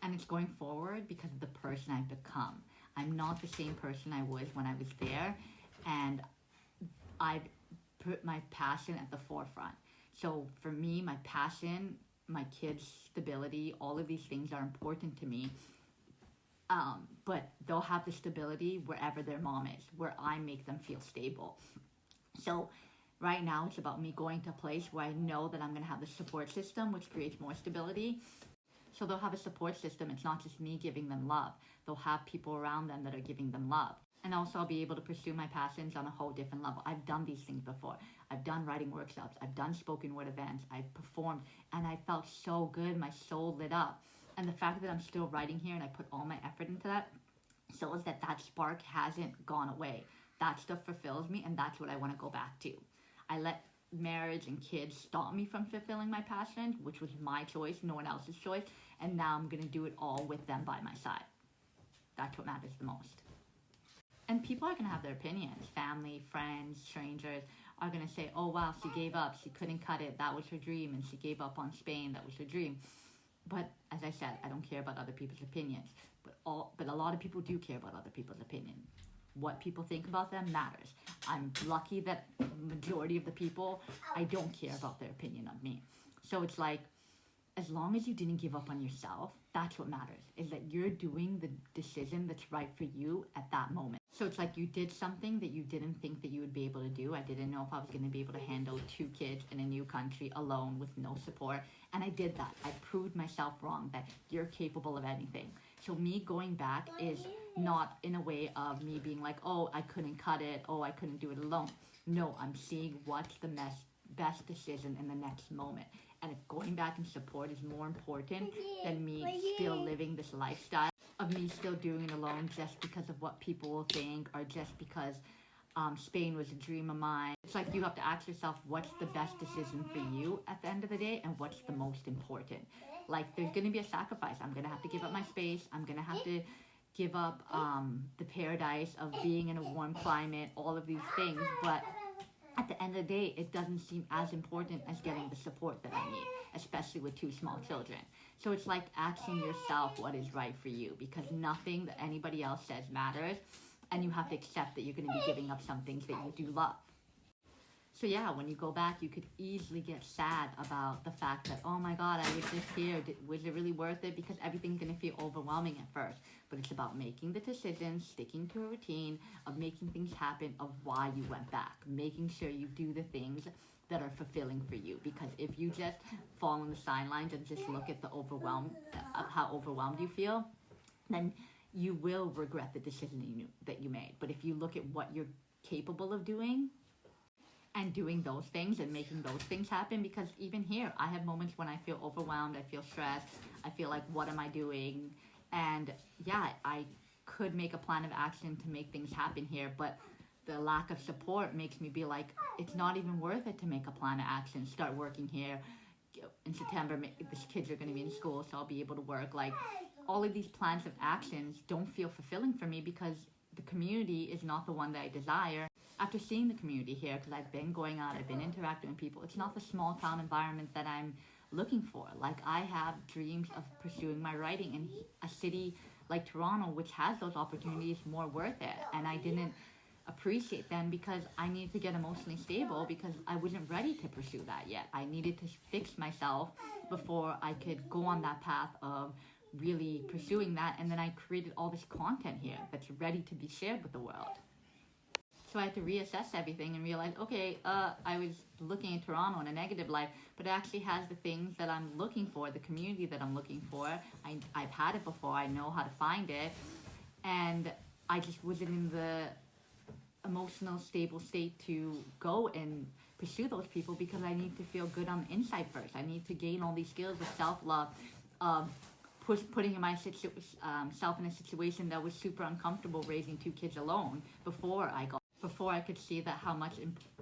And it's going forward because of the person I've become. I'm not the same person I was when I was there, and I've put my passion at the forefront. So for me, my passion, my kids' stability, all of these things are important to me. But they'll have the stability wherever their mom is, where I make them feel stable. So right now it's about me going to a place where I know that I'm going to have the support system, which creates more stability. So they'll have a support system. It's not just me giving them love. They'll have people around them that are giving them love. And also I'll be able to pursue my passions on a whole different level. I've done these things before. I've done writing workshops. I've done spoken word events. I've performed, and I felt so good. My soul lit up. And the fact that I'm still writing here and I put all my effort into that shows that that spark hasn't gone away. That stuff fulfills me, and that's what I want to go back to. I let marriage and kids stop me from fulfilling my passions, which was my choice, no one else's choice, and now I'm going to do it all with them by my side. That's what matters the most. And people are going to have their opinions. Family, friends, strangers are going to say, oh wow, she gave up, she couldn't cut it, that was her dream, and she gave up on Spain, that was her dream. But as I said, I don't care about other people's opinions. But a lot of people do care about other people's opinions. What people think about them matters. I'm lucky that the majority of the people, I don't care about their opinion of me. So it's like, as long as you didn't give up on yourself, that's what matters, is that you're doing the decision that's right for you at that moment. So it's like you did something that you didn't think that you would be able to do. I didn't know if I was going to be able to handle 2 kids in a new country alone with no support. And I did that. I proved myself wrong, that you're capable of anything. So me going back is not in a way of me being like, oh, I couldn't cut it. Oh, I couldn't do it alone. No, I'm seeing what's the best decision in the next moment. And if going back in support is more important than me still living this lifestyle of me still doing it alone just because of what people will think, or just because Spain was a dream of mine. It's like you have to ask yourself, what's the best decision for you at the end of the day, and what's the most important. Like, there's going to be a sacrifice. I'm going to have to give up my space. I'm going to have to give up the paradise of being in a warm climate, all of these things. But at the end of the day, it doesn't seem as important as getting the support that I need, especially with 2 small children. So it's like asking yourself what is right for you, because nothing that anybody else says matters, and you have to accept that you're going to be giving up some things that you do love. So yeah, when you go back, you could easily get sad about the fact that, oh my God, I was just here. Was it really worth it? Because everything's going to feel overwhelming at first. But it's about making the decisions, sticking to a routine, of making things happen, of why you went back. Making sure you do the things that are fulfilling for you. Because if you just fall on the sidelines and just look at the how overwhelmed you feel, then you will regret the decision that you made. But if you look at what you're capable of doing, and doing those things and making those things happen, because even here, I have moments when I feel overwhelmed, I feel stressed, I feel like, what am I doing? And yeah, I could make a plan of action to make things happen here, but the lack of support makes me be like, it's not even worth it to make a plan of action, start working here. In September, the kids are going to be in school, so I'll be able to work. Like, all of these plans of actions don't feel fulfilling for me, because the community is not the one that I desire. After seeing the community here, because I've been going out, I've been interacting with people, it's not the small town environment that I'm looking for. Like, I have dreams of pursuing my writing in a city like Toronto, which has those opportunities, more worth it. And I didn't appreciate them because I needed to get emotionally stable, because I wasn't ready to pursue that yet. I needed to fix myself before I could go on that path of really pursuing that. And then I created all this content here that's ready to be shared with the world. So I had to reassess everything and realize, okay, I was looking at Toronto in a negative light, but it actually has the things that I'm looking for, the community that I'm looking for. I've had it before, I know how to find it, and I just wasn't in the emotional stable state to go and pursue those people, because I need to feel good on the inside first. I need to gain all these skills of self-love, of putting myself in a situation that was super uncomfortable, raising 2 kids alone, before I could see that how much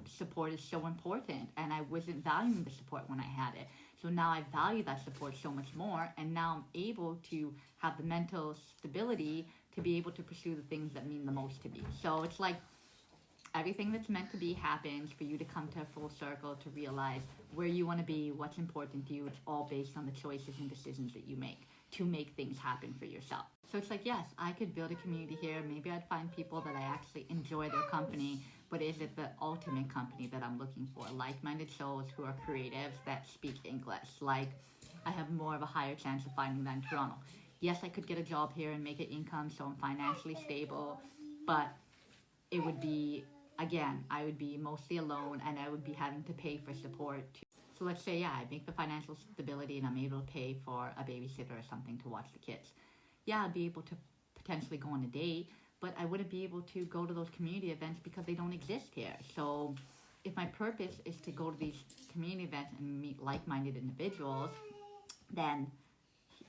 support is so important, and I wasn't valuing the support when I had it. So now I value that support so much more, and now I'm able to have the mental stability to be able to pursue the things that mean the most to me. So it's like everything that's meant to be happens for you to come to a full circle, to realize where you want to be, what's important to you. It's all based on the choices and decisions that you make to make things happen for yourself. So it's like, yes, I could build a community here. Maybe I'd find people that I actually enjoy their company, but is it the ultimate company that I'm looking for? Like-minded souls who are creatives that speak English. Like, I have more of a higher chance of finding that in Toronto. Yes, I could get a job here and make an income so I'm financially stable, but it would be, again, I would be mostly alone and I would be having to pay for support. So let's say, yeah, I make the financial stability and I'm able to pay for a babysitter or something to watch the kids. Yeah, I'd be able to potentially go on a date, but I wouldn't be able to go to those community events because they don't exist here. So if my purpose is to go to these community events and meet like-minded individuals, then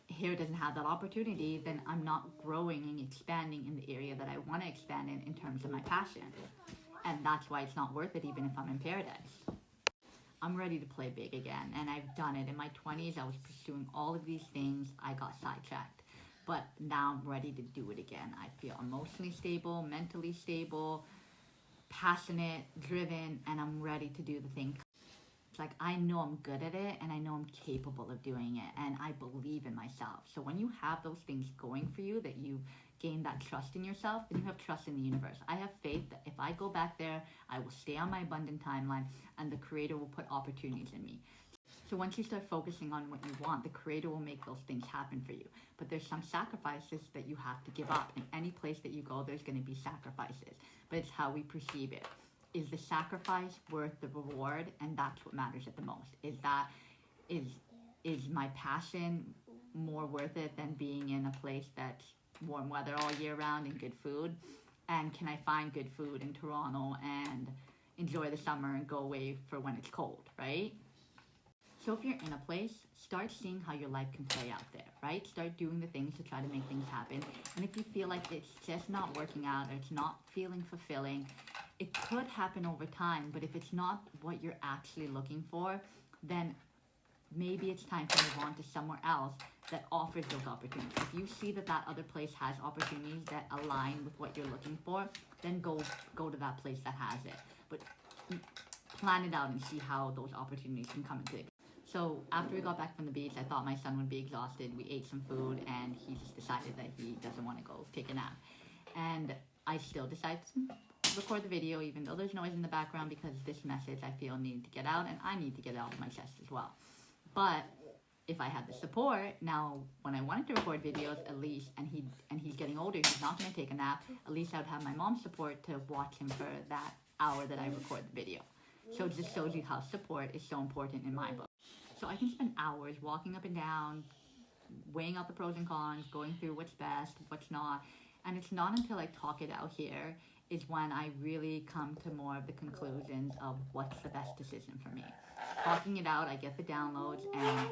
here doesn't have that opportunity, then I'm not growing and expanding in the area that I want to expand in terms of my passion. And that's why it's not worth it even if I'm in paradise. I'm ready to play big again, and I've done it. In my 20s, I was pursuing all of these things. I got sidetracked. But now I'm ready to do it again. I feel emotionally stable, mentally stable, passionate, driven, and I'm ready to do the thing. It's like I know I'm good at it and I know I'm capable of doing it and I believe in myself. So when you have those things going for you, that you gain that trust in yourself, then you have trust in the universe. I have faith that if I go back there, I will stay on my abundant timeline and the creator will put opportunities in me. So once you start focusing on what you want, the creator will make those things happen for you. But there's some sacrifices that you have to give up. In any place that you go, there's going to be sacrifices. But it's how we perceive it. Is the sacrifice worth the reward? And that's what matters at the most. Is my passion more worth it than being in a place that's warm weather all year round and good food? And can I find good food in Toronto and enjoy the summer and go away for when it's cold, right? So if you're in a place, start seeing how your life can play out there, right? Start doing the things to try to make things happen. And if you feel like it's just not working out or it's not feeling fulfilling, it could happen over time. But if it's not what you're actually looking for, then maybe it's time to move on to somewhere else that offers those opportunities. If you see that that other place has opportunities that align with what you're looking for, then go to that place that has it. But plan it out and see how those opportunities can come into it. So after we got back from the beach, I thought my son would be exhausted. We ate some food and he just decided that he doesn't want to go take a nap. And I still decided to record the video even though there's noise in the background because this message I feel needed to get out and I need to get it out of my chest as well. But if I had the support, now when I wanted to record videos, at least, and he's getting older, he's not going to take a nap, at least I would have my mom's support to watch him for that hour that I record the video. So it just shows you how support is so important in my book. So I can spend hours walking up and down, weighing out the pros and cons, going through what's best, what's not. And it's not until I talk it out here is when I really come to more of the conclusions of what's the best decision for me. Talking it out, I get the downloads, and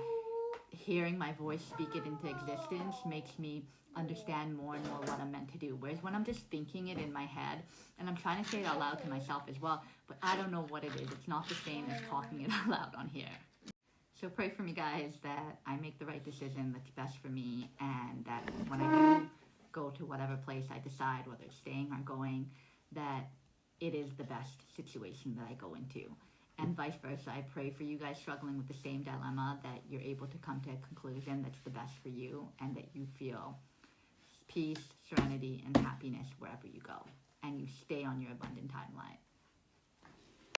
hearing my voice speak it into existence makes me understand more and more what I'm meant to do. Whereas when I'm just thinking it in my head, and I'm trying to say it out loud to myself as well, but I don't know what it is. It's not the same as talking it out loud on here. So pray for me, guys, that I make the right decision that's best for me, and that when I do go to whatever place I decide, whether it's staying or going, that it is the best situation that I go into. And vice versa, I pray for you guys struggling with the same dilemma, that you're able to come to a conclusion that's the best for you, and that you feel peace, serenity, and happiness wherever you go, and you stay on your abundant timeline.